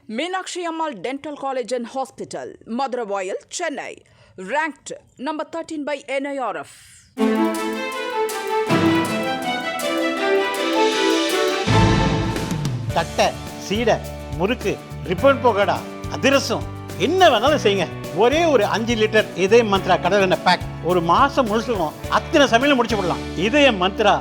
Meenakshi Ammal Dental College and Hospital, Madurai, Chennai, ranked number 13 by NIRF. தட்டை, சீடை, முறுக்கு, ribbon போகடா, அதிரசம் என்ன வேணாலும் செய்யுங்க. ஒரே ஒரு 5 லிட்டர் இதய மந்த்ரா கடல் எண்ணெய் பேக் ஒரு மாசம் முழுசுக்கும் அத்தனை சமையல் முடிச்சு விடலாம். இதய மந்த்ரா.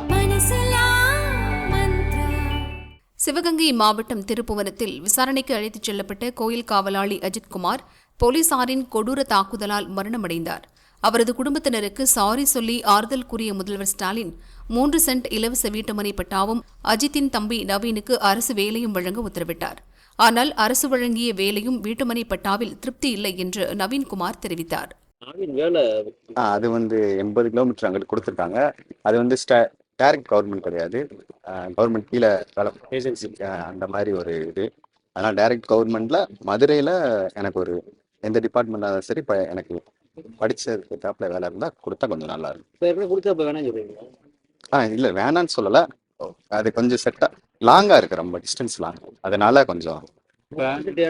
சிவகங்கை மாவட்டம் திருப்புவனத்தில் விசாரணைக்கு அழைத்துச் செல்லப்பட்ட கோயில் காவலாளி அஜித்குமார் போலீசாரின் கொடூர தாக்குதலால் மரணமடைந்தார். அவரது குடும்பத்தினருக்கு சாரி சொல்லி ஆறுதல் கூறிய முதல்வர் ஸ்டாலின் 3 சென்ட் இலவச வீட்டுமனை பட்டாவும் அஜித்தின் தம்பி நவீனுக்கு அரசு வேலையும் வழங்க உத்தரவிட்டார். ஆனால் அரசு வழங்கிய வேலையும் வீட்டுமனை பட்டாவில் திருப்தி இல்லை என்று நவீன்குமார் தெரிவித்தார். அது 80 கிலோமீட்டர் அங்கிட்டு கொடுத்துருக்காங்க. அது டைரக்ட் கவர்மெண்ட் கிடையாது, கவர்மெண்ட் கீழே ஏஜென்சி அந்த மாதிரி ஒரு இது. அதனால் டைரக்ட் கவர்மெண்ட்ல மதுரையில் எனக்கு ஒரு எந்த டிபார்ட்மெண்ட்டாக சரி இப்போ எனக்கு படித்ததுக்கு தாப்பில் வேலை இருந்தால் கொடுத்தா கொஞ்சம் நல்லா இருக்கும். இல்லை வேணான்னு சொல்லலை, அது கொஞ்சம் செட்டாக லாங்காக இருக்குது, ரொம்ப டிஸ்டன்ஸ் லாங். அதனால கொஞ்சம்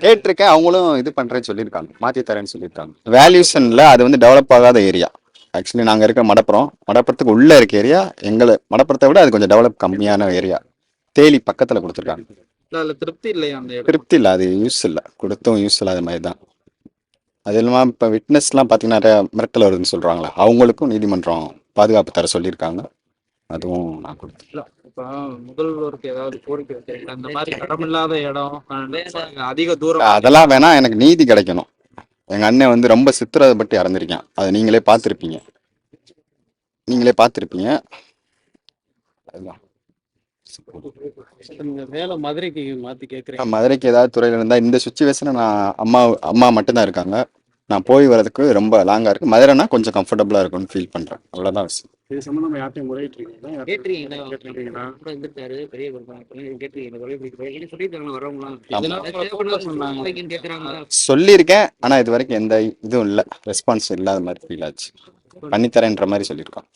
கேட்டிருக்கேன், அவங்களும் இது பண்ணுறேன்னு சொல்லியிருக்காங்க, மாற்றி தரேன்னு சொல்லியிருக்காங்க. வேல்யூஷனில் அது டெவலப் ஆகாத ஏரியா. ஆக்சுவலி நாங்கள் இருக்க மடப்புறத்துக்கு உள்ளே இருக்க ஏரியா, எங்களை மடப்புறத்தை விட அது கொஞ்சம் டெவலப் கம்மியான ஏரியா. தேலி பக்கத்தில் கொடுத்துருக்காங்க. திருப்தி இல்லை, அது யூஸ் இல்லை, கொடுத்தும் யூஸ் இல்லாத மாதிரி தான். அது இல்லாமல் இப்போ விட்னஸ்லாம் பார்த்தீங்கன்னா நிறையா மிரட்டல் வருதுன்னு சொல்கிறாங்களே, அவங்களுக்கும் நீதிமன்றம் பாதுகாப்பு தர சொல்லியிருக்காங்க. அதுவும் நான் கொடுத்தேன். இப்போ முதல்வருக்கு ஏதாவது கோரிக்கை வைக்கிறீங்களா? இந்த மாதிரி இடமில்லாத இடம், அதிக தூரம், அதெல்லாம் வேணா, எனக்கு நீதி கிடைக்கணும். எங்கள் அண்ணன் ரொம்ப சித்திரப்பட்டு இறந்துருக்கேன், அதை நீங்களே பார்த்துருப்பீங்க. அதுதான் வேலை மதுரைக்கு மாற்றி கேட்குறேன். மதுரைக்கு ஏதாவது துறையில் இருந்தால், இந்த சுச்சுவேஷனை நான் அம்மா மட்டும்தான் இருக்காங்க, நான் போய் வரதுக்கு ரொம்ப லாங்காக இருக்குது. மதுரைனா கொஞ்சம் கம்ஃபர்டபுளாக இருக்கும்னு ஃபீல் பண்ணுறேன், அவ்வளோதான் விஷயம். இது சம்மந்தமாக யார்ட்டையும் முறையிட்டிருக்கீங்களா? சொல்லியிருக்கேன், ஆனால் இது வரைக்கும் எந்த இதுவும் இல்லை, ரெஸ்பான்ஸ் இல்லாத மாதிரி ஃபீல் ஆச்சு. பண்ணித்தரேன்ற மாதிரி சொல்லியிருக்கோம்.